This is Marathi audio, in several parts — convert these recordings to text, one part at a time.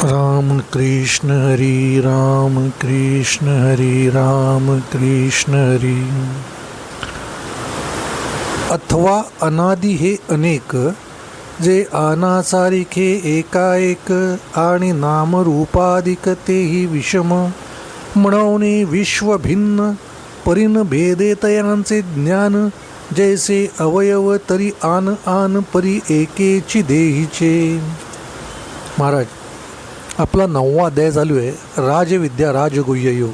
राम कृष्ण हरी राम कृष्ण हरी राम कृष्ण हरी. अथवा अनादि हे अनेक, जे अनासारिखे एकाएक, आणि नामरूपादिक तेही विषम, म्हणून विश्व भिन्न परिन भेदे तयांचे ज्ञान, जैसे अवयव तरी आन आन परी एकेची देहीचे. महाराज, आपला 9वा अध्याय चालू आहे, राजविद्या राजगुह्य योग.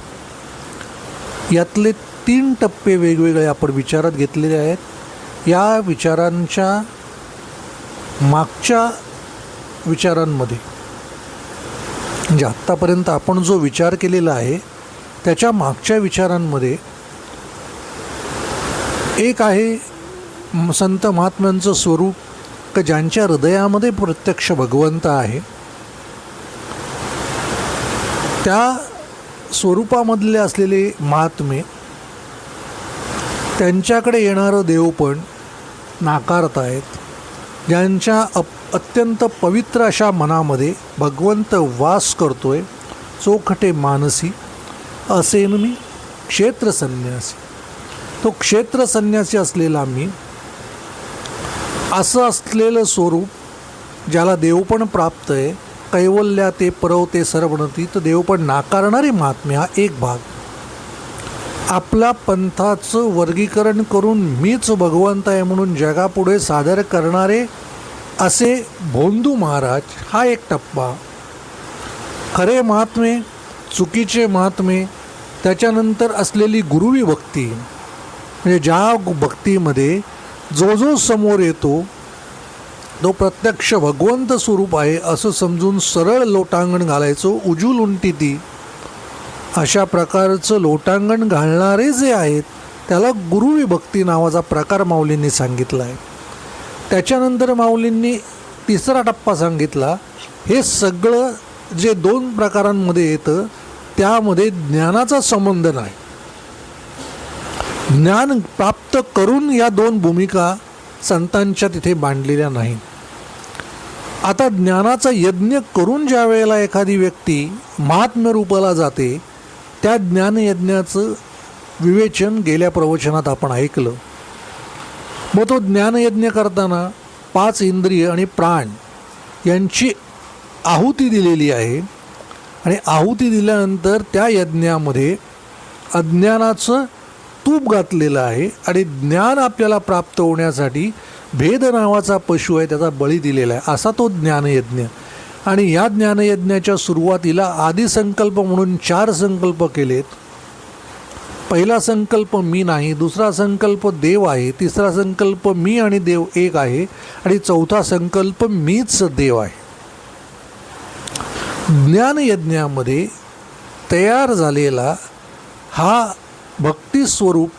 यातले 3 टप्पे वेगवेगळे आपण विचारात घेतलेले आहेत. या विचारांच्या मागच्या विचारांमध्ये, म्हणजे आत्तापर्यंत आपण जो विचार केलेला आहे त्याच्या मागच्या विचारांमध्ये एक आहे संत महात्म्यांचं स्वरूप, की ज्यांच्या हृदयामध्ये प्रत्यक्ष भगवंत आहे. त्या स्वरूपामधले असलेले महात्मे, त्यांच्याकडे येणारं देवपण नाकारतायत. ज्यांच्या अत्यंत पवित्र अशा मनामध्ये भगवंत वास करतोय, चोखटे मानसी असेन मी क्षेत्रसन्यासी. तो क्षेत्रसन्यासी असलेला मी, असं असलेलं स्वरूप, ज्याला देवपण प्राप्त आहे, कैवल्या ते परवते सर्वणती, तर देवपण नाकारणारे महात्मे हा एक भाग. आपल्या पंथाचं वर्गीकरण करून मीच भगवंत आहे म्हणून जगापुढे सादर करणारे असे भोंदू महाराज हा एक टप्पा. खरे महात्मे, चुकीचे महात्मे, त्याच्यानंतर असलेली गुरुवी भक्ती, म्हणजे ज्या भक्तीमध्ये जो जो समोर येतो तो प्रत्यक्ष भगवंत स्वरूप आहे असं समजून सरळ लोटांगण घालायचं, उजूल उंटी ती, अशा प्रकारचं लोटांगण घालणारे जे आहेत त्याला गुरुविभक्ती नावाचा प्रकार माऊलींनी सांगितला आहे. त्याच्यानंतर माऊलींनी 3रा टप्पा सांगितला. हे सगळं जे 2 प्रकारांमध्ये येतं त्यामध्ये ज्ञानाचा संबंध नाही. ज्ञान प्राप्त करून या 2 भूमिका संतांच्या तिथे मांडलेल्या नाहीत. आता ज्ञानाचा यज्ञ करून ज्या वेळेला एखादी व्यक्ती महात्म्य रूपाला जाते, त्या ज्ञानयज्ञाचं विवेचन गेल्या प्रवचनात आपण ऐकलं. मग तो ज्ञानयज्ञ करताना 5 इंद्रिय आणि प्राण यांची आहुती दिलेली आहे, आणि आहुती दिल्यानंतर त्या यज्ञामध्ये अज्ञानाचं तूप घातलेलं आहे, आणि ज्ञान आपल्याला प्राप्त होण्यासाठी भेद नावाचा पशु आहे त्याचा बळी दिलेला आहे. असा तो ज्ञानयज्ञ. आणि या ज्ञानयज्ञाच्या सुरुवातीला आदिसंकल्प म्हणून 4 संकल्प केलेत. पहिला संकल्प मी नाही, दुसरा संकल्प देव आहे, तिसरा संकल्प मी आणि देव एक आहे, आणि चौथा संकल्प मीच देव आहे. ज्ञानयज्ञामध्ये तयार झालेला हा भक्तिस्वरूप,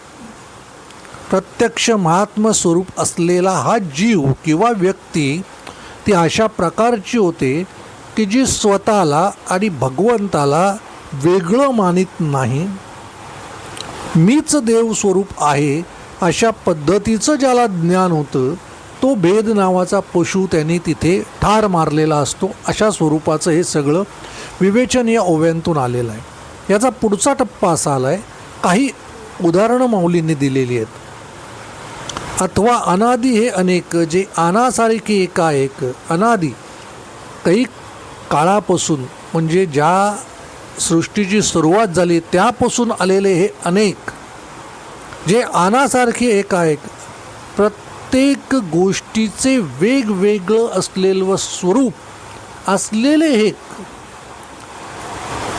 प्रत्यक्ष महात्म स्वरूप असलेला हा जीव किंवा व्यक्ती, ती अशा प्रकारची होते की जी स्वतःला आणि भगवंताला वेगळं मानित नाही. मीच देव स्वरूप आहे अशा पद्धतीचं ज्याला ज्ञान होतं, तो भेद नावाचा पशु त्यांनी तिथे ठार मारलेला असतो. अशा स्वरूपाचं हे सगळं विवेचन या ओव्यांतून आलेलं आहे. याचा पुढचा टप्पा असा आला आहे, काही उदाहरणं माऊलींनी दिलेली आहेत. अथवा अनादि हे अनेक, जे अनासारिखे एकाएक. अनादि काही काळापासून, म्हणजे ज्या सृष्टीची सुरुवात झाली त्यापासून आलेले हे अनेक, जे अनासारखे एकाएक, प्रत्येक गोष्टीचे वेगवेगळं असलेलं स्वरूप असलेले हे,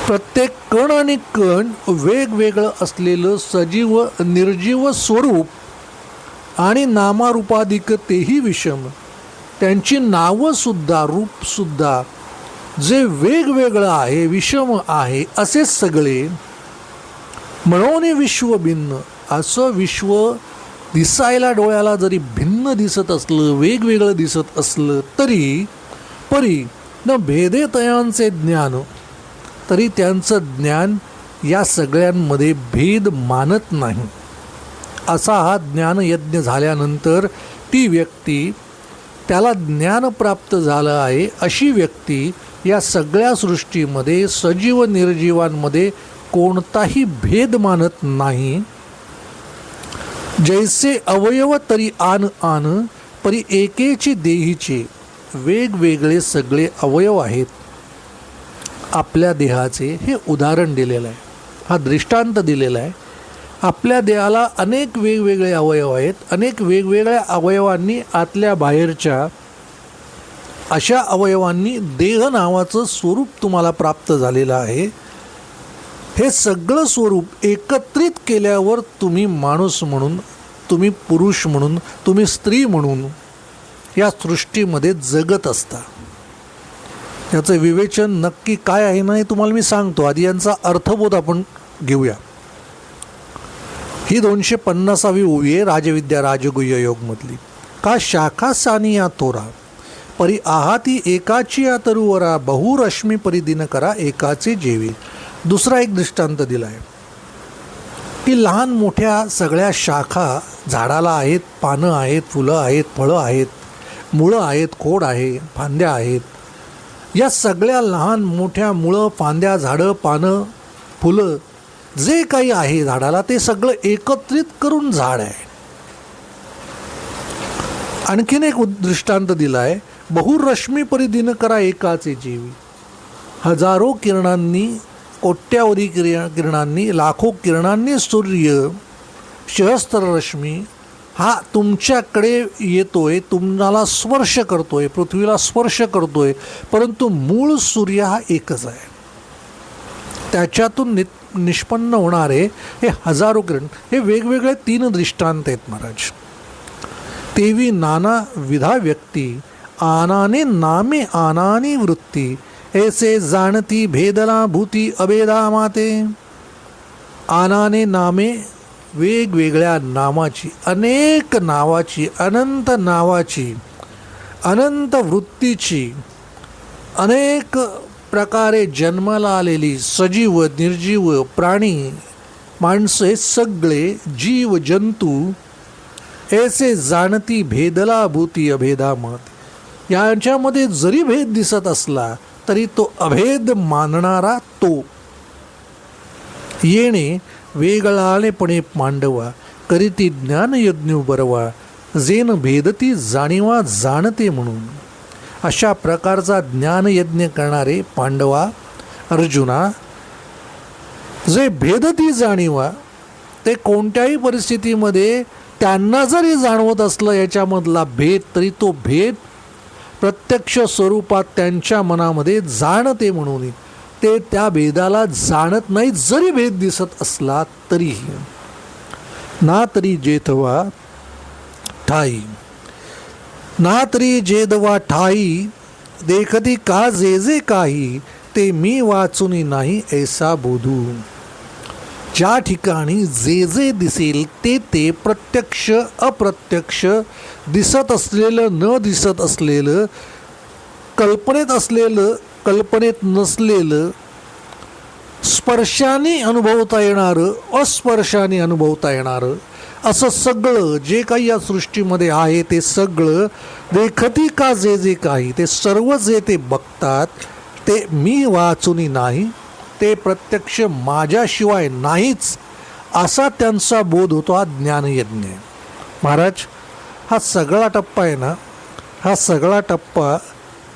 प्रत्येक कण आणि कण वेगवेगळं असलेलं सजीव निर्जीव स्वरूप, आणि नामारूपादिक तेही विषम, त्यांची नावंसुद्धा रूपसुद्धा जे वेगवेगळं आहे, विषम आहे, असे सगळे. म्हणून विश्व भिन्न, असं विश्व दिसायला डोळ्याला जरी भिन्न दिसत असलं, वेगवेगळं दिसत असलं तरी परी न भेदे तयांचे ज्ञान, तरी त्यांचं ज्ञान या सगळ्यांमध्ये भेद मानत नाही. असा हा ज्ञानयज्ञ झाल्यानंतर ती व्यक्ती, त्याला ज्ञान प्राप्त झालं आहे अशी व्यक्ती या सगळ्या सृष्टीमध्ये सजीव निर्जीवांमध्ये कोणताही भेद मानत नाही. जैसे अवयव तरी आन आन परी एकेची देहीचे, वेगवेगळे सगळे अवयव आहेत आपल्या देहाचे. हे उदाहरण दिलेलं आहे, हा दृष्टांत दिलेला आहे. आपल्या देहाला अनेक वेगवेगळे अवयव आहेत. अनेक वेगवेगळ्या अवयवांनी आतल्या बाहेरच्या अशा अवयवांनी देह नावाचं स्वरूप तुम्हाला प्राप्त झालेलं आहे. हे सगळं स्वरूप एकत्रित केल्यावर तुम्ही माणूस म्हणून, तुम्ही पुरुष म्हणून, तुम्ही स्त्री म्हणून या सृष्टीमध्ये जगत असता. याचं विवेचन नक्की काय आहे ना हे तुम्हाला मी सांगतो. आधी यांचा अर्थबोध आपण घेऊया. ही 250वी ओवी आहे राजविद्या राजगुह्य योगमधली. का शाखा सानिया तोरा परी आहाती एकाची या तरुवरा, बहुरश्मी परी दिन करा एकाचे जेवी. दुसरा एक दृष्टांत दिला आहे की लहान मोठ्या सगळ्या शाखा झाडाला आहेत. पानं आहेत, फुलं आहेत, फळं आहेत, मुळं आहेत, खोड आहे, फांद्या आहेत. या सगळ्या लहान मोठ्या मुळं, फांद्या, झाडं, पानं, फुलं जे काही आहे झाडाला ते सगळं एकत्रित करून झाड आहे. आणखीन एक दृष्टांत दिला आहे, बहुरश्मी परी दिन करा एकाचे जेवी. हजारो किरणांनी, कोट्यावधी किरणांनी, लाखो किरणांनी सूर्य सहस्त्र रश्मी हा तुमच्याकडे येतोय, तुम्हाला स्पर्श करतोय, पृथ्वीला स्पर्श करतोय, परंतु मूळ सूर्य हा एकच आहे. त्याच्यातून निष्पन्न होणारे हे हजारो किरण, हे वेगवेगळे 3 दृष्टांत आहेत महाराज. तेवी नाना विधा व्यक्ती, आनाने नामे आनानी वृत्ती, ऐसे जाणती भेदला भूती अभेदा माते. आनाने नामे, वेगवेगळ्या नावाची, अनेक नावाची, अनंत नावाची, अनंत वृत्तीची, अनेक प्रकारे जन्माला आलेली सजीव निर्जीव प्राणी माणसं हे सगळे जीव जंतू ऐसे जाणती भेदला भूती अभेदा मत. यांच्यामध्ये जरी भेद दिसत असला तरी तो अभेद मानणारा तो. येणे वेगळाळेपणे मांडवा, करीती ज्ञानयज्ञ बरवा, जेन भेदती जाणीवा जाणते म्हणून. अशा प्रकारचा ज्ञानयज्ञ करणारे पांडवा, अर्जुना, जे भेदती जाणीवा, ते कोणत्याही परिस्थितीमध्ये त्यांना जरी जाणवत असलं याच्यामधला भेद, तरी तो भेद प्रत्यक्ष स्वरूपात त्यांच्या मनामध्ये जाणते म्हणून ते त्या भेदाला जाणत नाही, जरी भेद दिसत असला तरीही. ना तरी जेथवा ठाई, ना तरी जेदवा ठाई, देखती का जे जे काही, ते मी वाचुनी नाही ऐसा बोधू. ज्या ठिकाणी जे जे दिसेल ते ते प्रत्यक्ष अप्रत्यक्ष, दिसत असलेलं न दिसत असलेलं, कल्पनेत असलेलं कल्पनेत नसलेलं, स्पर्शाने अनुभवता येणारं अस्पर्शाने अनुभवता येणारं, असं सगळं जे काही या सृष्टीमध्ये आहे ते सगळं देखती का जे जे काही, ते सर्व जे ते बघतात ते मी वाचुनी नाही, ते प्रत्यक्ष माझ्याशिवाय नाहीच, असा त्यांचा बोध होतो. हा ज्ञानयज्ञ. महाराज, हा सगळा टप्पा आहे ना, हा सगळा टप्पा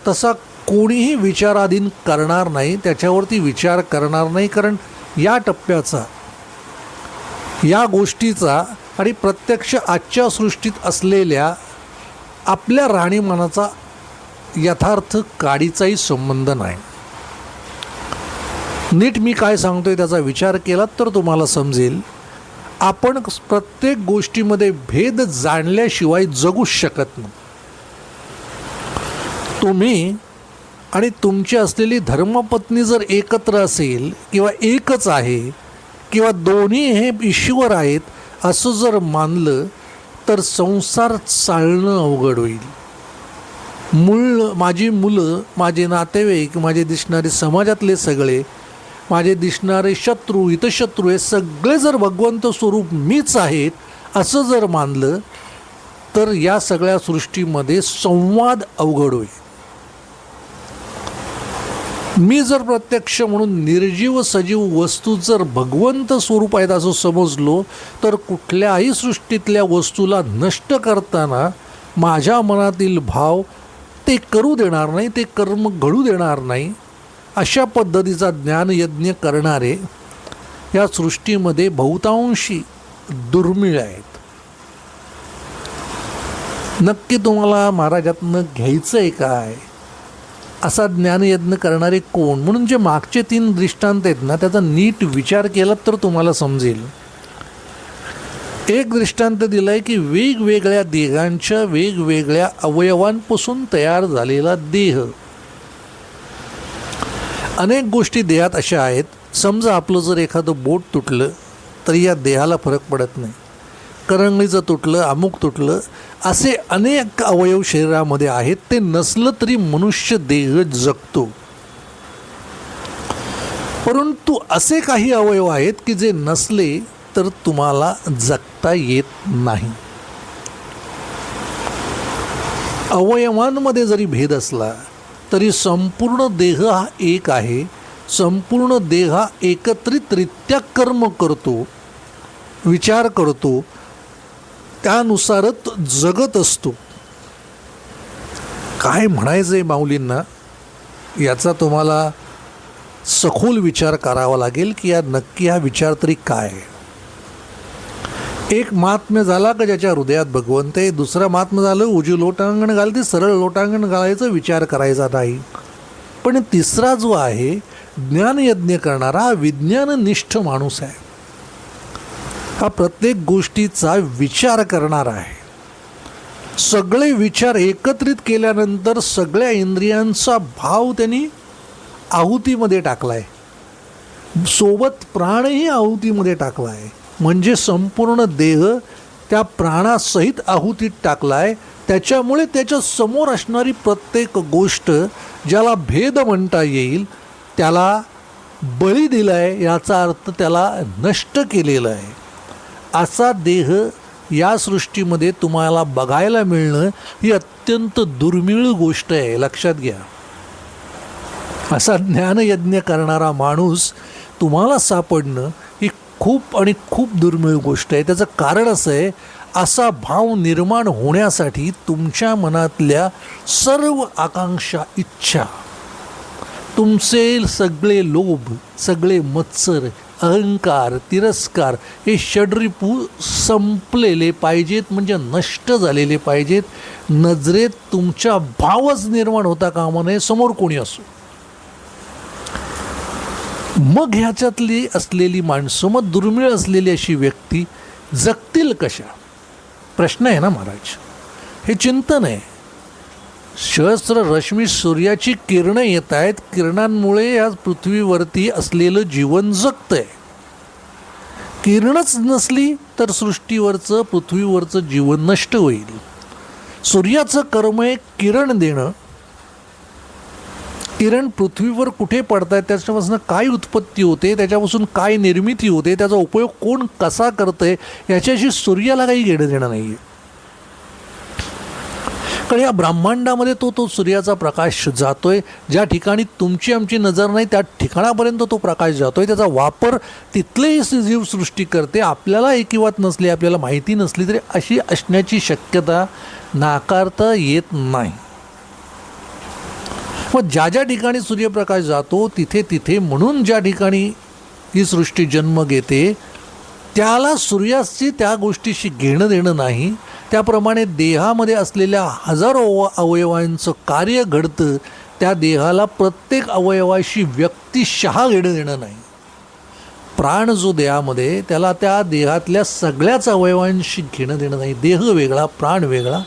तसा कोणीही विचाराधीन करणार नाही, त्याच्यावरती विचार करणार नाही. कारण या टप्प्याचा, या गोष्टीचा आणि प्रत्यक्ष आजच्या सृष्टीत असलेल्या आपल्या राहणीमानाचा यथार्थ काडीचाही संबंध नाही. नीट मी काय सांगतोय त्याचा विचार केलात तर तुम्हाला समजेल. आपण प्रत्येक गोष्टीमध्ये भेद जाणल्याशिवाय जगूच शकत नाही. तुम्ही आणि तुमची असलेली धर्मपत्नी जर एकत्र असेल किंवा एकच आहे किंवा दोन्ही हे ईश्वर आहेत असं जर मानलं तर संसार चालणं अवघड होईल. माझी मुलं, माझे नातेवाईक, माझे दिसणारे समाजातले सगळे, माझे दिसणारे शत्रू, हितशत्रू, हे सगळे जर भगवंत स्वरूप मीच आहेत असं जर मानलं तर या सगळ्या सृष्टीमध्ये संवाद अवघड होईल. मी जर प्रत्यक्ष म्हणून निर्जीव सजीव वस्तू जर भगवंत स्वरूप आहेत असं समजलो, तर कुठल्याही सृष्टीतल्या वस्तूला नष्ट करताना माझ्या मनातील भाव ते करू देणार नाही, ते कर्म घडू देणार नाही. अशा पद्धतीचा ज्ञानयज्ञ करणारे या सृष्टीमध्ये बहुतांशी दुर्मिळ आहेत. नक्की तुम्हाला महाराजातनं घ्यायचं आहे काय? असा ज्ञानयज्ञ करणारे कोण? म्हणून जे मागचे 3 दृष्टांत आहेत ना, त्याचा नीट विचार केला तर तुम्हाला समजेल. एक दृष्टांत दिलं आहे की वेगवेगळ्या देहांच्या वेगवेगळ्या अवयवांपासून तयार झालेला देह. अनेक गोष्टी देहात अशा आहेत, समजा आपलं जर एखादं बोट तुटलं तरी या देहाला फरक पडत नाही. करंगळीचं तुटलं, अमुक तुटलं, असे अनेक अवयव शरीरामध्ये आहेत. ते नसलं तरी मनुष्य देह जगतो. परंतु असे काही अवयव आहेत की जे नसले तर तुम्हाला जगता येत नाही. अवयवांमध्ये जरी भेद असला तरी संपूर्ण देह हा एक आहे. संपूर्ण देह हा एकत्रितरित्या कर्म करतो, विचार करतो, त्यानुसारच जगत असतो. काय म्हणायचं आहे माऊलींना, याचा तुम्हाला सखोल विचार करावा लागेल की या नक्की हा विचार तरी काय आहे. एक महात्म्य झाला का ज्याच्या हृदयात भगवंत आहे, दुसरा महात्म्य झालं उजवी लोटांगण घालते, सरळ लोटांगण घालायचं, विचार करायचा नाही. पण तिसरा जो आहे ज्ञानयज्ञ करणारा विज्ञाननिष्ठ माणूस आहे. हा प्रत्येक गोष्टीचा विचार करणारा आहे. सगळे विचार एकत्रित केल्यानंतर सगळ्या इंद्रियांचा भाव त्यांनी आहुतीमध्ये टाकला आहे, सोबत प्राणही आहुतीमध्ये टाकला आहे. म्हणजे संपूर्ण देह त्या प्राणासहित आहुतीत टाकला आहे. त्याच्यामुळे त्याच्या समोर असणारी प्रत्येक गोष्ट ज्याला भेद म्हणता येईल त्याला बळी दिला आहे, याचा अर्थ त्याला नष्ट केलेलं आहे. असा देह या सृष्टीमध्ये तुम्हाला बघायला मिळणं ही अत्यंत दुर्मिळ गोष्ट आहे, लक्षात घ्या. असा ज्ञानयज्ञ करणारा माणूस तुम्हाला सापडणं ही खूप आणि खूप दुर्मिळ गोष्ट आहे. त्याचं कारण असं आहे, असा भाव निर्माण होण्यासाठी तुमच्या मनातल्या सर्व आकांक्षा, इच्छा, तुमचे सगळे लोभ, सगळे मत्सर, अहंकार, तिरस्कार हे षड्रिपू संपलेले पाहिजेत, म्हणजे नष्ट झालेले पाहिजेत. नजरेत तुमच्या भावच निर्माण होता कामा नये, समोर कोणी असो. मग ह्याच्यातली असलेली माणसं, मग दुर्मिळ असलेली अशी व्यक्ती जगतील कशा? प्रश्न आहे ना महाराज, हे चिंतन आहे. सहस्र रश्मी सूर्याची किरणं येत आहेत, किरणांमुळे या पृथ्वीवरती असलेलं जीवन जगतंय. किरणच नसली तर सृष्टीवरचं, पृथ्वीवरचं जीवन नष्ट होईल. सूर्याचं कर्म आहे किरण देणं. किरण पृथ्वीवर कुठे पडतात, त्याच्यापासून काय उत्पत्ती होते, त्याच्यापासून काय निर्मिती होते, त्याचा उपयोग कोण कसा करतंय, याच्याशी सूर्याला काही घेणं देणं नाही आहे. कारण या ब्रह्मांडामध्ये तो सूर्याचा प्रकाश जातोय. ज्या ठिकाणी तुमची आमची नजर नाही त्या ठिकाणापर्यंत तो प्रकाश जातोय. त्याचा वापर तिथलेही जीवसृष्टी करते. आपल्याला एकिवात नसली, आपल्याला माहिती नसली तरी अशी असण्याची शक्यता नाकारता येत नाही. मग ज्या ज्या ठिकाणी सूर्यप्रकाश जातो तिथे तिथे, म्हणून ज्या ठिकाणी ही सृष्टी जन्म घेते त्याला सूर्याशी त्या गोष्टीशी घेणं देणं नाही. त्याप्रमाणे देहामध्ये असलेल्या हजारो अवयवांचं कार्य घडतं, त्या देहाला प्रत्येक अवयवाशी व्यक्तिशः घेणं देणं नाही. प्राण जो देहामध्ये, त्याला त्या देहातल्या सगळ्याच अवयवांशी घेणं देणं नाही. देह वेगळा, प्राण वेगळा,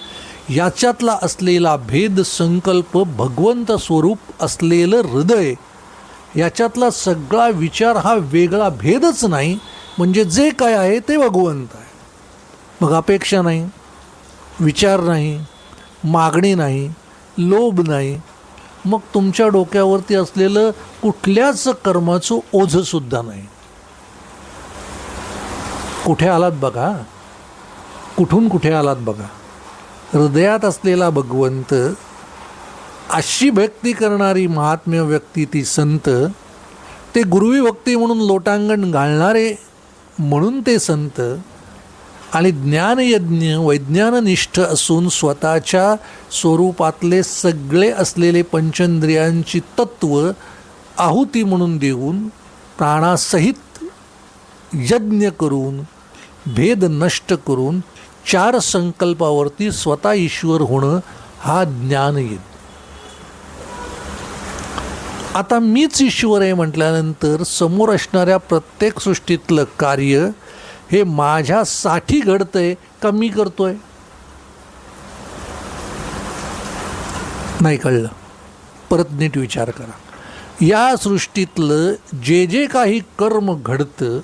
याच्यातला असलेला भेद संकल्प, भगवंत स्वरूप असलेलं हृदय, याच्यातला सगळा विचार हा वेगळा, भेदच नाही. म्हणजे जे काय आहे ते भगवंत आहे. मग अपेक्षा नाही, विचार नाही, मागणी नाही, लोभ नाही. मग तुमच्या डोक्यावरती असलेलं कुठल्याच कर्माचं ओझंसुद्धा नाही. कुठे आलात बघा, कुठून कुठे आलात बघा. हृदयात असलेला भगवंत अशी भक्ती करणारी महात्म्य व्यक्ती ती संत, ते गुरुवी भक्ती म्हणून लोटांगण घालणारे म्हणून ते संत, आणि ज्ञानयज्ञ वैज्ञाननिष्ठ असून स्वतःच्या स्वरूपातले सगळे असलेले पंचेंद्रियांची तत्व आहुती म्हणून देऊन प्राणासहित यज्ञ करून भेद नष्ट करून चार संकल्पावरती स्वतः ईश्वर होणं हा ज्ञानयज्ञ. आता मीच ईश्वर आहे म्हटल्यानंतर समोर असणाऱ्या प्रत्येक सृष्टीतलं कार्य हे माझ्यासाठी घडतंय का मी करतोय? नाही कळलं? परत नीट विचार करा. या सृष्टीतलं जे जे काही कर्म घडतं,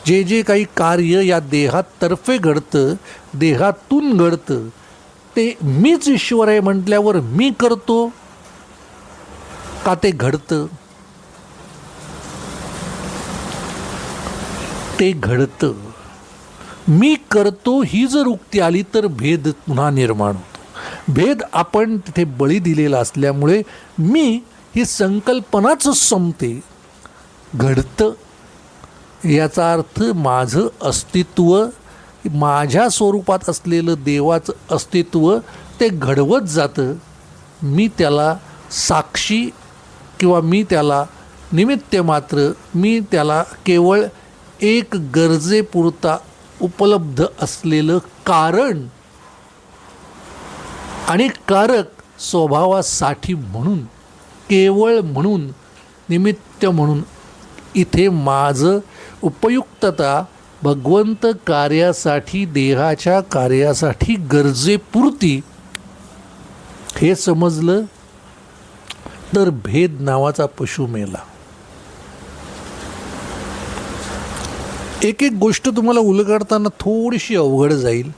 जे जे काही कार्य या देहातर्फे घडतं, देहातून घडतं, ते मीच ईश्वर आहे म्हटल्यावर मी करतो का ते घडतं? ते घडतं. मी करतो ही जर उक्ती आली तर भेद पुन्हा निर्माण होतो. भेद आपण तिथे बळी दिलेला असल्यामुळे मी ही संकल्पनाच संपते. घडतं याचा अर्थ माझं अस्तित्व, माझ्या स्वरूपात असलेलं देवाचं अस्तित्व ते घडवत जातं. मी त्याला साक्षी किंवा मी त्याला निमित्त मात्र, मी त्याला केवळ एक गरजेपुरता उपलब्ध असलेलं कारण आणि कारक स्वभावासाठी म्हणून, केवळ म्हणून, निमित्त म्हणून इथे माझं उपयुक्तता भगवंत कार्यासाठी, देहाच्या कार्यासाठी गरजेपुरती हे समजलं तर भेद नावाचा पशु मेला. एक एक गोष्ट तुम्हाला उलगडताना थोडीशी अवघड जाईल,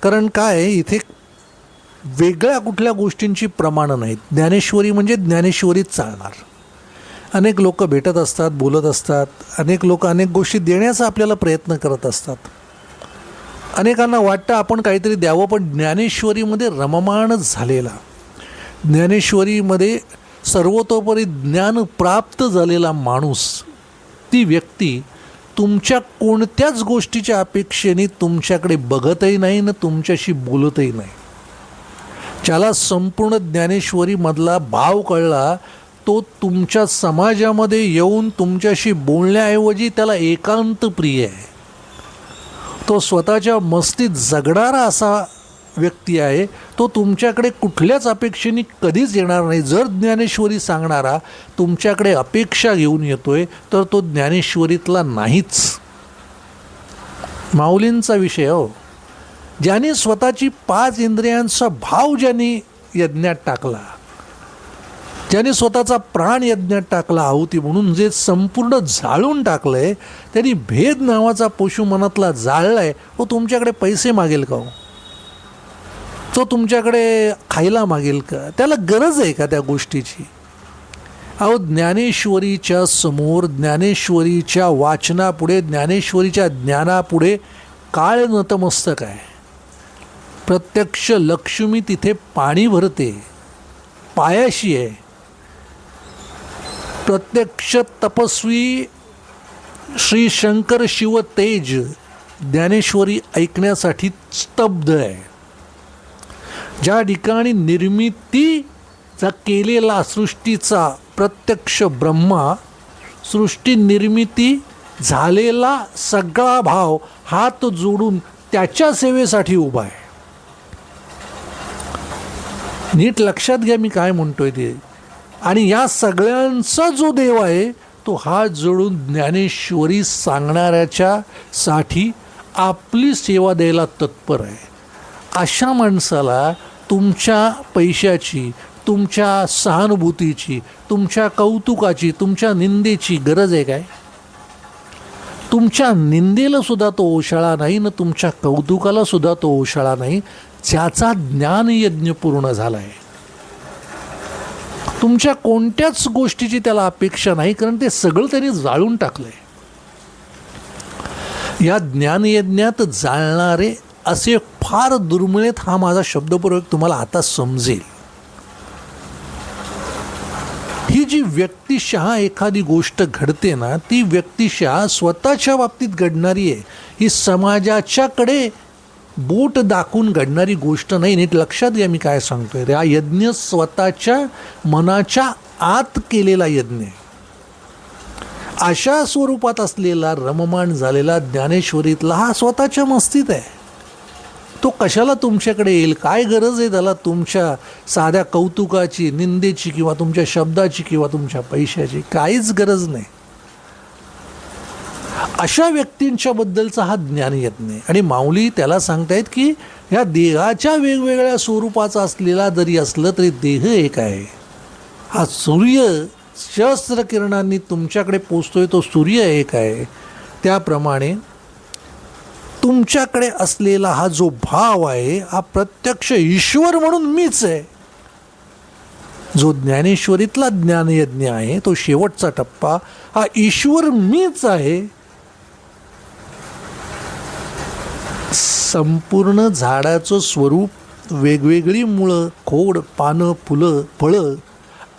कारण काय इथे वेगळ्या कुठल्या गोष्टींची प्रमाणं नाहीत. ज्ञानेश्वरी म्हणजे ज्ञानेश्वरीच चालणार. अनेक लोक भेटत असतात, बोलत असतात, अनेक लोक अनेक गोष्टी देण्याचा आपल्याला प्रयत्न करत असतात. अनेकांना वाटतं आपण काहीतरी द्यावं, पण ज्ञानेश्वरीमध्ये रममाणच झालेला, ज्ञानेश्वरीमध्ये सर्वतोपरी ज्ञान प्राप्त झालेला माणूस, ती व्यक्ती तुमच्या कोणत्याच गोष्टीच्या अपेक्षेने तुमच्याकडे बघतही नाही ना तुमच्याशी बोलतही नाही. ज्याला संपूर्ण ज्ञानेश्वरीमधला भाव कळला तो तुमच्या समाजामध्ये येऊन तुमच्याशी बोलण्याऐवजी त्याला एकांत प्रिय आहे. तो स्वतःच्या मस्तीत जगणारा असा व्यक्ती आहे. तो तुमच्याकडे कुठल्याच अपेक्षेने कधीच येणार नाही. जर ज्ञानेश्वरी सांगणारा तुमच्याकडे अपेक्षा घेऊन येतोय तर तो ज्ञानेश्वरीतला नाहीच. माऊलींचा विषय हो, ज्याने स्वतःची 5 इंद्रियांचा भाव ज्याने यज्ञात टाकला, ज्याने स्वतःचा प्राण यज्ञात टाकला आहुती म्हणून, जे संपूर्ण जाळून टाकलंय, त्यांनी भेद नावाचा पशु मनातला जाळलाय. तो तुमच्याकडे पैसे मागेल का हो? तो तुमच्याकडे खायला मागेल का? त्याला गरज आहे का त्या गोष्टीची? अहो, ज्ञानेश्वरीच्या समोर, ज्ञानेश्वरीच्या वाचनापुढे, ज्ञानेश्वरीच्या ज्ञानापुढे काळ नतमस्तक आहे. प्रत्यक्ष लक्ष्मी तिथे पाणी भरते, पायाशी आहे. प्रत्यक्ष तपस्वी श्री शंकर शिव तेज ज्ञानेश्वरी ऐकण्यासाठी स्तब्ध आहे. ज्या ठिकाणी निर्मितीचा केलेला सृष्टीचा प्रत्यक्ष ब्रह्मा, सृष्टी निर्मिती झालेला सगळा भाव हात जोडून त्याच्या सेवेसाठी उभा आहे. नीट लक्षात घ्या मी काय म्हणतोय ते. आणि या सगळ्यांचा जो देव आहे तो हात जोडून ज्ञानेश्वरी सांगणाऱ्याच्या साठी आपली सेवा द्यायला तत्पर आहे. अशा माणसाला तुमच्या पैशाची, तुमच्या सहानुभूतीची, तुमच्या कौतुकाची, तुमच्या निंदेची गरज आहे काय? तुमच्या निंदेला सुद्धा तो ओशाळा नाही ना तुमच्या कौतुकाला सुद्धा तो ओशाळा नाही, ज्याचा ज्ञानयज्ञ पूर्ण झाला आहे. तुमच्या कोणत्याच गोष्टीची त्याला अपेक्षा नाही, कारण ते सगळं त्यांनी जाळून टाकलं आहे. या ज्ञानयज्ञात जाळणारे असे फार दुर्मिळ आहेत. हा माझा शब्दप्रयोग तुम्हाला आता समजेल. व्यक्तिशः एखादी गोष्ट घडते ना, ती व्यक्तिशः स्वतःच्या बाबतीत घडणारी आहे. ही समाजाच्याकडे बोट दाखवून घडणारी गोष्ट नाही. नीट लक्षात घ्या मी काय सांगतोय. हा यज्ञ स्वतःच्या मनाच्या आत केलेला यज्ञ आहे. अशा स्वरूपात असलेला रममाण झालेला ज्ञानेश्वरीतला हा स्वतःच्या मस्तीत आहे. तो कशाला तुमच्याकडे येईल? काय गरज आहे त्याला तुमच्या साध्या कौतुकाची, निंदेची, किंवा तुमच्या शब्दाची, किंवा तुमच्या पैशाची? काहीच गरज नाही. अशा व्यक्तींच्या बद्दलचा हा ज्ञानयज्ञ आहे. आणि माऊली त्याला सांगतायत की ह्या देहाच्या वेगवेगळ्या स्वरूपाचा असलेला जरी असलं तरी देह एक आहे. हा सूर्य सहस्त्र किरणांनी तुमच्याकडे पोचतोय, तो सूर्य एक आहे. त्याप्रमाणे तुमच्याकडे असलेला हा जो भाव आहे हा प्रत्यक्ष ईश्वर म्हणून मीच आहे. जो ज्ञानेश्वरीतला ज्ञानयज्ञ आहे तो शेवटचा टप्पा हा ईश्वर मीच आहे. संपूर्ण झाडाचं स्वरूप वेगवेगळी मुळं, खोड, पानं, फुलं, फळं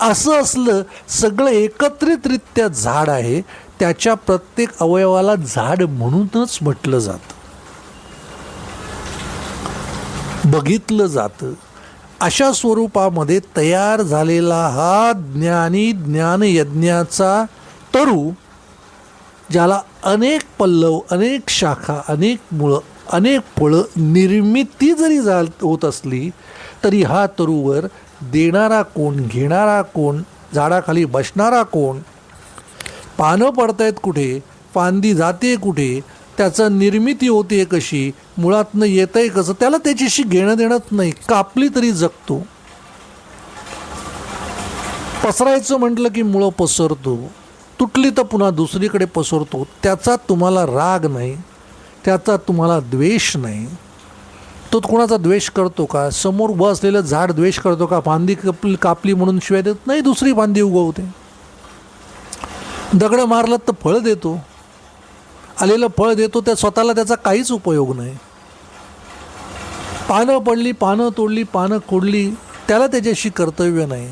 असं असलं सगळं एकत्रितरित्या झाड आहे. त्याच्या प्रत्येक अवयवाला झाड म्हणूनच म्हटलं जातं, बघितलं जातं. अशा स्वरूपामध्ये तयार झालेला हा ज्ञानी ज्ञानयज्ञाचा तरू, ज्याला अनेक पल्लव, अनेक शाखा, अनेक मुळं, अनेक फळं निर्मिती जरी होत असली तरी हा तरूवर देणारा कोण, घेणारा कोण, झाडाखाली बसणारा कोण, पानं पडतायत कुठे, फांदी जाते कुठे, त्याचं निर्मिती होते कशी, मुळातनं येतं आहे कसं, त्याला त्याच्याशी घेणं देणंच नाही. कापली तरी जगतो. पसरायचं म्हटलं की मुळं पसरतो, तुटली तर पुन्हा दुसरीकडे पसरतो. त्याचा तुम्हाला राग नाही, त्याचा तुम्हाला द्वेष नाही. तो कोणाचा द्वेष करतो का? समोर उभं असलेलं झाड द्वेष करतो का? फांदी कापली म्हणून शिवाय देत नाही, दुसरी फांदी उगवते. दगडं मारलं तर फळ देतो, आलेलं फळ देतो, त्या स्वतःला त्याचा काहीच उपयोग नाही. पानं पडली, पानं तोडली, पानं खोडली, त्याला त्याच्याशी कर्तव्य नाही.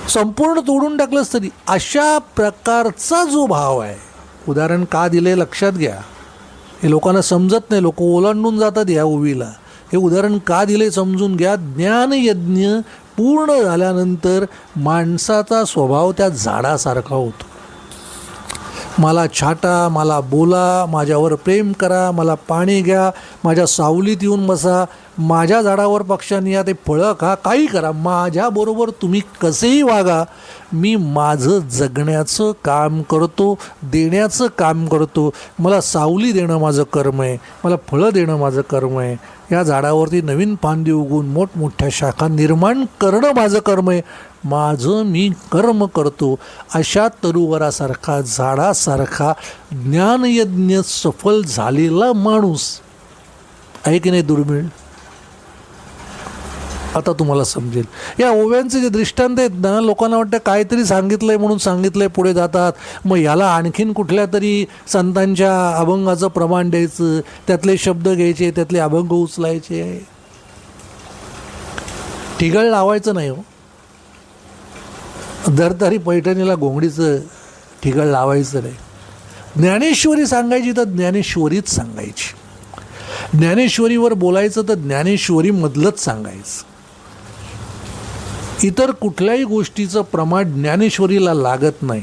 संपूर्ण तोडून टाकलंच तरी. अशा प्रकारचा जो भाव आहे, उदाहरण का दिले लक्षात घ्या. हे लोकांना समजत नाही, लोक ओलांडून जातात या ओवीला. हे उदाहरण का दिले समजून घ्या. ज्ञानयज्ञ पूर्ण झाल्यानंतर माणसाचा स्वभाव त्या झाडासारखा होतो. मला छाटा, मला बोला, माझ्यावर प्रेम करा, मला पाणी घ्या, माझ्या सावलीत येऊन बसा, माझ्या झाडावर पक्ष्यांनी या, ते फळं खा, काही करा, माझ्याबरोबर तुम्ही कसेही वागा. मी माझं जगण्याचं काम करतो, देण्याचं काम करतो. मला सावली देणं माझं कर्म आहे, मला फळं देणं माझं कर्म आहे. या झाडावरती नवीन फांदी उगवून मोठमोठ्या शाखा निर्माण करणं माझं कर्म आहे. माझं मी कर्म करतो. अशा तरुवरासारखा, झाडासारखा ज्ञानयज्ञ सफल झालेला माणूस आहे की नाही दुर्मिळ? आता तुम्हाला समजेल. या ओव्यांचे जे दृष्टांत आहेत ना, लोकांना वाटतं काहीतरी सांगितलं आहे म्हणून सांगितलं आहे, पुढे जातात. मग याला आणखीन कुठल्या तरी संतांच्या अभंगाचं प्रमाण द्यायचं, त्यातले शब्द घ्यायचे, त्यातले अभंग उचलायचे. ठिगळ लावायचं नाही हो. दरतारी पैठणीला घोंगडीचं ठिगळ लावायचं नाही. ज्ञानेश्वरी सांगायची तर ज्ञानेश्वरीच सांगायची. ज्ञानेश्वरीवर बोलायचं तर ज्ञानेश्वरीमधलंच सांगायचं. इतर कुठल्याही गोष्टीचं प्रमाण ज्ञानेश्वरीला लागत नाही.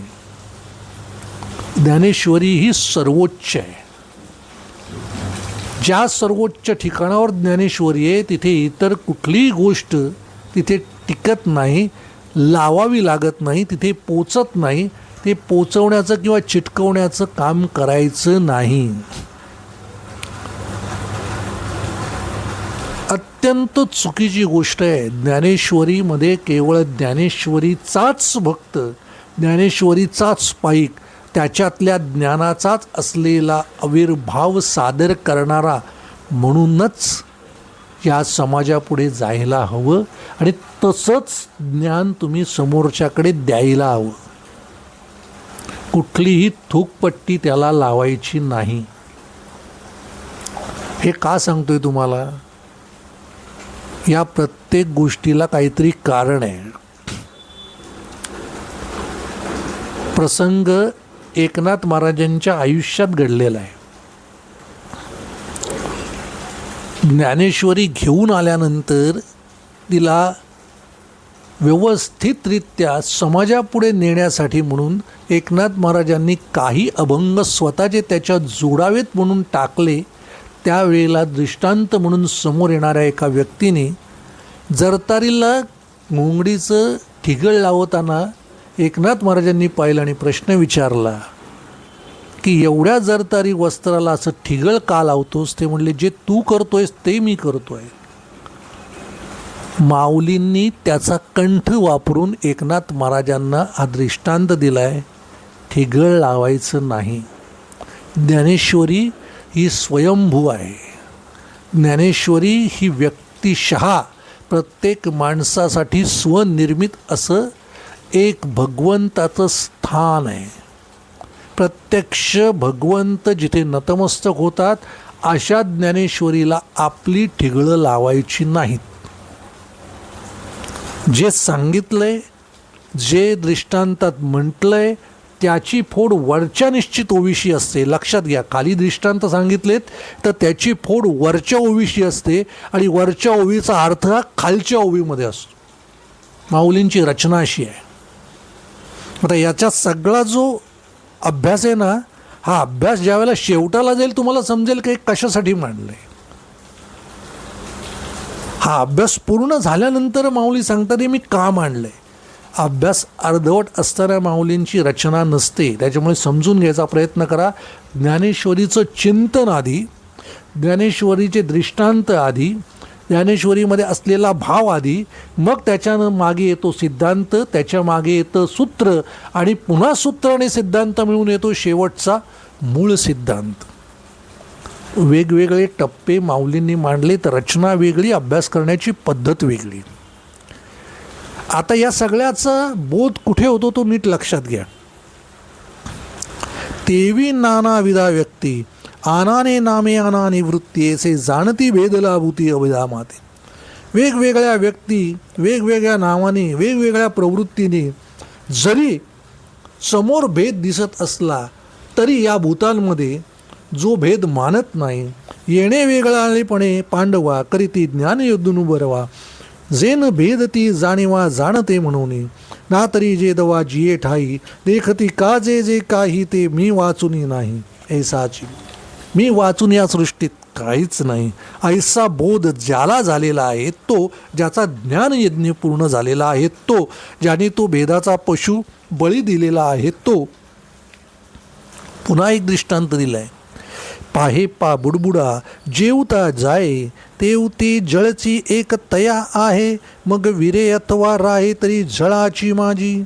ज्ञानेश्वरी ही सर्वोच्च आहे. ज्या सर्वोच्च ठिकाणावर ज्ञानेश्वरी आहे तिथे इतर कुठलीही गोष्ट तिथे टिकत नाही, लावावी लागत नाही, तिथे पोचत नाही. ते पोचवण्याचं किंवा चिटकवण्याचं काम करायचं नाही. अत्यंत चुकीची गोष्ट आहे. ज्ञानेश्वरीमध्ये केवळ ज्ञानेश्वरीचाच भक्त, ज्ञानेश्वरीचाच पाईक, त्याच्यातल्या ज्ञानाचाच असलेला आविर्भाव सादर करणारा म्हणूनच या समाजापुढे जायला हवं. आणि तसंच ज्ञान तुम्ही समोरच्याकडे द्यायला हवं. कुठलीही थूकपट्टी त्याला लावायची नाही. हे का सांगतोय तुम्हाला? या प्रत्येक गोष्टीला काहीतरी कारण आहे. प्रसंग एकनाथ महाराजांच्या आयुष्यात घडलेला आहे. ज्ञानेश्वरी घेऊन आल्यानंतर तिला व्यवस्थितरित्या समाजापुढे नेण्यासाठी म्हणून एकनाथ महाराजांनी काही अभंग स्वतःचे त्याच्यात जोडावेत म्हणून टाकले. त्यावेळेला दृष्टांत म्हणून समोर येणाऱ्या एका व्यक्तीने जरतारीला घोंगडीचं ठिगळ लावताना एकनाथ महाराजांनी पाहिलं आणि प्रश्न विचारला की एवढ्या जरतारी वस्त्राला असं ठिगळ का लावतोस? ते म्हणले, जे तू करतोयस ते मी करतोय. माऊलींनी त्याचा कंठ वापरून एकनाथ महाराजांना हा दृष्टांत दिलाय, ठिगळ लावायचं नाही. ज्ञानेश्वरी ही स्वयंभू आहे. ज्ञानेश्वरी ही व्यक्तिशः प्रत्येक माणसासाठी स्वनिर्मित असं एक भगवंताचं स्थान आहे. प्रत्यक्ष भगवंत जिथे नतमस्तक होतात अशा ज्ञानेश्वरीला आपली ठिगळं लावायची नाहीत. जे सांगितलंय, जे दृष्टांतात म्हटलंय त्याची फोड वरच्या निश्चित ओवीशी असते. लक्षात घ्या, खाली दृष्टांत सांगितलेत तर त्याची फोड वरच्या ओवीशी असते आणि वरच्या ओवीचा अर्थ हा खालच्या ओवीमध्ये असतो. माऊलींची रचना अशी आहे. आता याचा सगळा जो अभ्यास आहे ना, हा अभ्यास ज्या वेळेला शेवटाला जाईल तुम्हाला समजेल की कशासाठी मांडलं आहे. हा अभ्यास पूर्ण झाल्यानंतर माऊली सांगतात मी का मांडलं आहे. अभ्यास अर्धवट असताना माऊलींची रचना नसते, त्याच्यामुळे समजून घ्यायचा प्रयत्न करा. ज्ञानेश्वरीचं चिंतन आधी, ज्ञानेश्वरीचे दृष्टांत आधी, ज्ञानेश्वरीमध्ये असलेला भाव आधी, मग त्याच्यानं मागे येतो सिद्धांत, त्याच्या मागे येतं सूत्र आणि पुन्हा सूत्र आणि सिद्धांत मिळून येतो शेवटचा मूळ सिद्धांत. वेगवेगळे टप्पे माऊलींनी मांडले, तर रचना वेगळी, अभ्यास करण्याची पद्धत वेगळी. आता या सगळ्याचा बोध कुठे होतो तो नीट लक्षात घ्या. तेवी नानाविधा व्यक्ती आनाने नामे आनाने वृत्ती ऐसे जाणती भेदला भूती अभिधा माते. वेगवेगळ्या व्यक्ती वेगवेगळ्या नावाने वेगवेगळ्या प्रवृत्तीने जरी समोर भेद दिसत असला तरी या भूतांमध्ये जो भेद मानत नाही, येणे वेगळाळेपणे पांडवा करीती ज्ञान योद्धुनु बरवा, जेन भेदती जाणीवा जाणते म्हणून ना तरी जे दवा जिये ठाई देखती का जे जे काही ते मी वाचुनी नाही ऐसाची. मी वाचून या सृष्टीत काहीच नाही ऐसा बोध ज्याला झालेला आहे, तो ज्याचा ज्ञानयज्ञ पूर्ण झालेला आहे, तो ज्याने तो भेदाचा पशु बळी दिलेला आहे, तो. पुन्हा एक दृष्टांत दिलाय. पाहे पा बुडबुडा जेवता जाये तेवती जळची एक तया आहे, मग विरे अथवा राहे तरी जळाची माझी.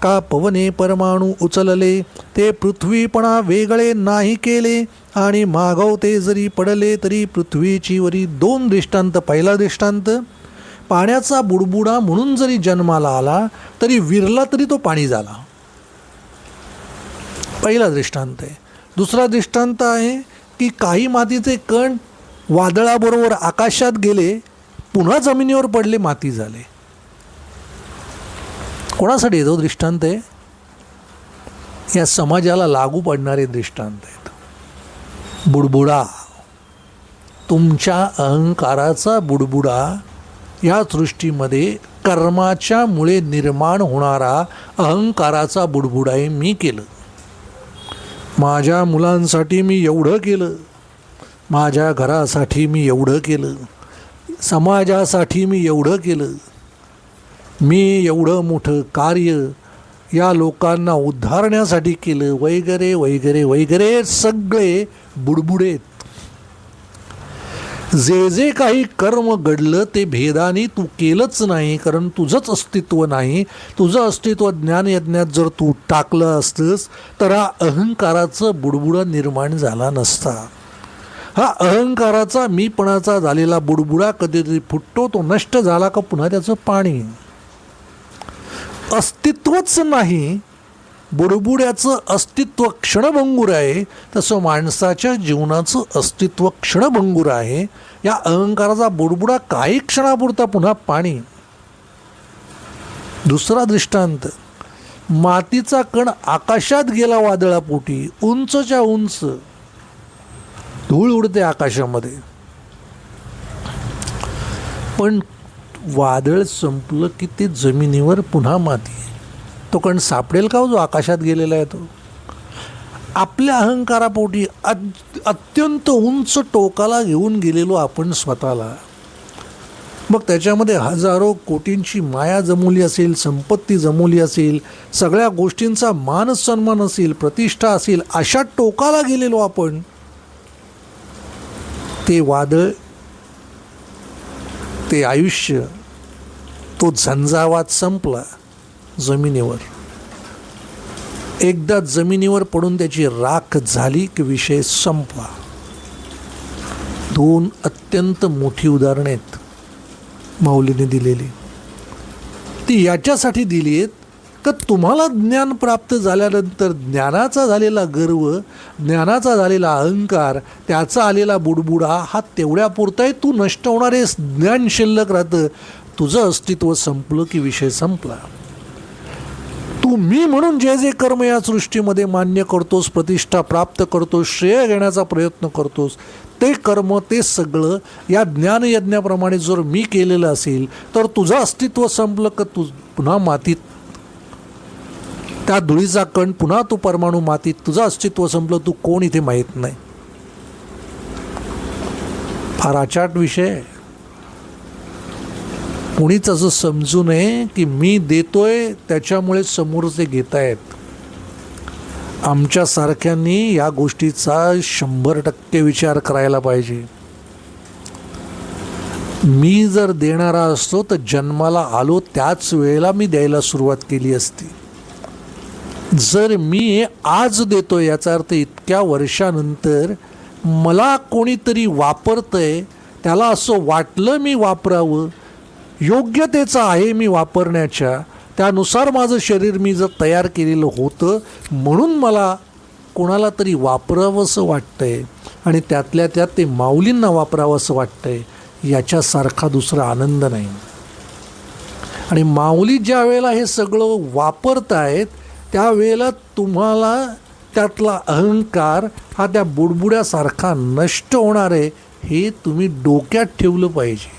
का पवने परमाणू उचलले ते पृथ्वीपणा वेगळे नाही केले, आणि मागवते जरी पडले तरी पृथ्वीची वरी. दोन दृष्टांत. पहिला दृष्टांत, पाण्याचा बुडबुडा म्हणून जरी जन्माला आला तरी विरला तरी तो पाणी झाला, पहिला दृष्टांत आहे. दुसरा दृष्टांत आहे की काही मातीचे कण वादळाबरोबर आकाशात गेले, पुन्हा जमिनीवर पडले, माती झाले. कोणासाठी येतो दृष्टांत आहे? या समाजाला लागू पडणारे दृष्टांत आहेत. बुडबुडा, तुमच्या अहंकाराचा बुडबुडा या सृष्टीमध्ये कर्माच्या मुळे निर्माण होणारा अहंकाराचा बुडबुडा आहे. मी केलं, माझ्या मुलांसाठी मी एवढं केलं, माझ्या घरासाठी मी एवढं केलं, समाजासाठी मी एवढं केलं, मी एवढं मोठं कार्य या लोकांना उद्धारण्यासाठी केलं, वगैरे वगैरे वगैरे सगळे बुडबुडेत. जे जे काही कर्म घडलं ते भेदाने तू केलंच नाही, कारण तुझंच अस्तित्व नाही. तुझं अस्तित्व ज्ञानयज्ञात जर तू टाकलं असतंस तर हा अहंकाराचं बुडबुडा निर्माण झाला नसता. हा अहंकाराचा मीपणाचा झालेला बुडबुडा कधीतरी फुटतो, तो नष्ट झाला का पुन्हा त्याचं पाणी. अस्तित्वच नाही, बुडबुड्याचं अस्तित्व क्षणभंगूर आहे, तसं माणसाच्या जीवनाचं अस्तित्व क्षणभंगूर आहे. या अहंकाराचा बुडबुडा काही क्षणापुरता, पुन्हा पाणी. दुसरा दृष्टांत, मातीचा कण आकाशात गेला वादळापोटी, उंचच्या उंच धूळ उडते आकाशामध्ये. पण वादळ संपलं की ते जमिनीवर पुन्हा माती. तो कण सापडेल का जो आकाशात गेलेला आहे तो? आपल्या अहंकारापोटी अत्यंत उंच टोकाला घेऊन गेलेलो आपण स्वतःला. मग त्याच्यामध्ये हजारो कोटींची माया जमवली असेल, संपत्ती जमवली असेल, सगळ्या गोष्टींचा मान सन्मान असेल, प्रतिष्ठा असेल, अशा टोकाला गेलेलो आपण. ते वादळ, ते आयुष्य, तो झंझावात संपला जमिनीवर. एकदा जमिनीवर पडून त्याची राख झाली की विषय संपला. दोन अत्यंत मोठी उदाहरणं आहेत माऊलीने दिलेली. ती याच्यासाठी दिली आहेत का तुम्हाला ज्ञान प्राप्त झाल्यानंतर ज्ञानाचा झालेला गर्व, ज्ञानाचा झालेला अहंकार, त्याचा आलेला बुडबुडा हा तेवढ्यापुरता आहे. तू नष्ट होणारे ज्ञान शिल्लक राहतं. तुझं अस्तित्व संपलं की विषय संपला. तू मी म्हणून जे जे कर्म या सृष्टीमध्ये मान्य करतोस, प्रतिष्ठा प्राप्त करतोस, श्रेय घेण्याचा प्रयत्न करतोस, ते कर्म, ते सगळं या ज्ञानयज्ञाप्रमाणे जर मी केलेलं असेल तर तुझं अस्तित्व संपलं का तू पुन्हा मातीत, त्या धुळीचा कण पुन्हा तू परमाणू मातीत, तुझं अस्तित्व संपलं. तू कोण इथे माहीत नाही. फार अचाट विषय आहे. कोणीच असं समजू नये की मी देतोय त्याच्यामुळे समोरचे घेत आहेत. आमच्यासारख्यांनी या गोष्टीचा 100% विचार करायला पाहिजे. मी जर देणारा असतो तर जन्माला आलो त्याच वेळेला मी द्यायला सुरुवात केली असती. जर मी आज देतोय याचा अर्थ इतक्या वर्षानंतर मला कोणीतरी वापरतंय, त्याला असं वाटलं मी वापरावं, योग्यतेचं आहे मी वापरण्याच्या, त्यानुसार माझं शरीर मी जर तयार केलेलं होतं म्हणून मला कोणाला तरी वापरावं असं वाटतंय आणि त्यातल्या त्यात ते माऊलींना वापरावं असं वाटतंय, याच्यासारखा दुसरा आनंद नाही. आणि माऊली ज्या वेळेला हे सगळं वापरतायत त्यावेळेला तुम्हाला त्यातला अहंकार हा त्या बुडबुड्यासारखा नष्ट होणार आहे हे तुम्ही डोक्यात ठेवलं पाहिजे.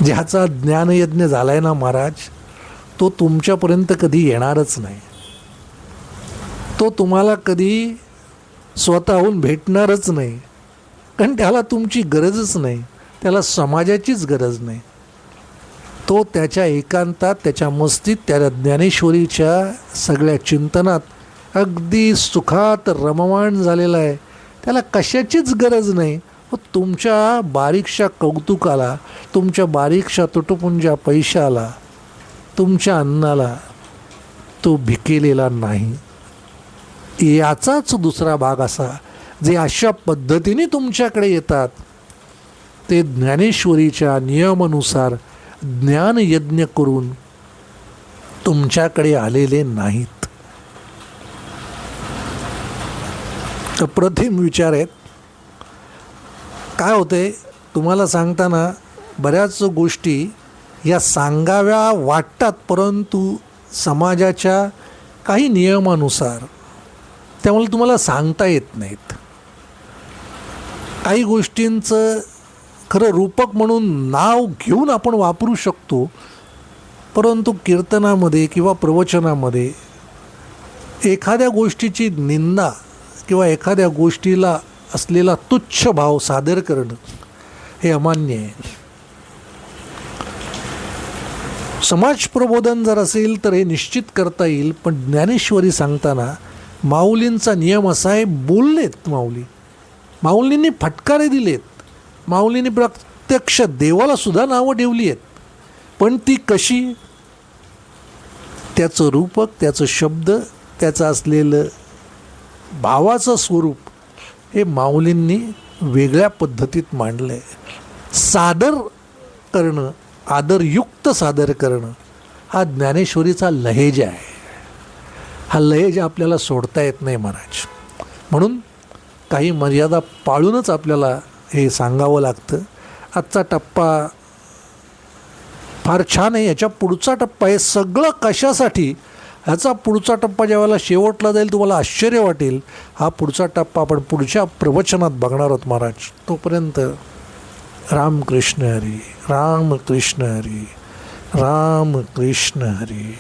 ज्याचा ज्ञानयज्ञ झाला आहे ना महाराज, तो तुमच्यापर्यंत कधी येणारच नाही. तो तुम्हाला कधी स्वतःहून भेटणारच नाही, कारण त्याला तुमची गरजच नाही, त्याला समाजाचीच गरज नाही. तो त्याच्या एकांतात, त्याच्या मस्तीत, त्या ज्ञानेश्वरीच्या सगळ्या चिंतनात अगदी सुखात रममाण झालेला आहे. त्याला कशाचीच गरज नाही. तुमच्या बारीकशा कौतुकाला, तुमच्या बारीकशा तुटपुंजा पैशाला, तुमच्या अन्नाला तो भिकेलेला नाही. याचाच दुसरा भाग असा, जे अशा पद्धतीने तुमच्याकडे येतात ते ज्ञानेश्वरीच्या नियमानुसार ज्ञानयज्ञ करून तुमच्याकडे आलेले नाहीत. अप्रतिम विचार आहेत. काय होते, तुम्हाला सांगताना बऱ्याच गोष्टी या सांगाव्या वाटतात, परंतु समाजाच्या काही नियमानुसार त्यामुळे तुम्हाला सांगता येत नाहीत. काही गोष्टींचं खरं रूपक म्हणून नाव घेऊन आपण वापरू शकतो, परंतु कीर्तनामध्ये किंवा प्रवचनामध्ये एखाद्या गोष्टीची निंदा किंवा एखाद्या गोष्टीला असलेला तुच्छ भाव सादर करणं हे अमान्य आहे. समाज प्रबोधन जर असेल तर हे निश्चित करता येईल, पण ज्ञानेश्वरी सांगताना माऊलींचा नियम असा आहे, बोललेत माऊलींनी फटकारे दिलेत, माऊलींनी प्रत्यक्ष देवाला सुद्धा नावं ठेवली आहेत, पण ती कशी, त्याचं रूपक, त्याचं शब्द, त्याचं असलेलं भावाचं स्वरूप हे माऊलींनी वेगळ्या पद्धतीत मांडलं आहे. सादर करणं, आदरयुक्त सादर करणं हा ज्ञानेश्वरीचा लहेजा आहे. हा लहेजा आपल्याला सोडता येत नाही महाराज. म्हणून काही मर्यादा पाळूनच आपल्याला हे सांगावं लागतं. आजचा टप्पा फार छान आहे. याच्या पुढचा टप्पा आहे सगळं कशासाठी. ह्याचा पुढचा टप्पा ज्यावेळेला शेवटला जाईल तुम्हाला आश्चर्य वाटेल. हा पुढचा टप्पा आपण पुढच्या प्रवचनात बघणार आहोत महाराज. तोपर्यंत रामकृष्ण हरी, रामकृष्ण हरी, रामकृष्ण हरी.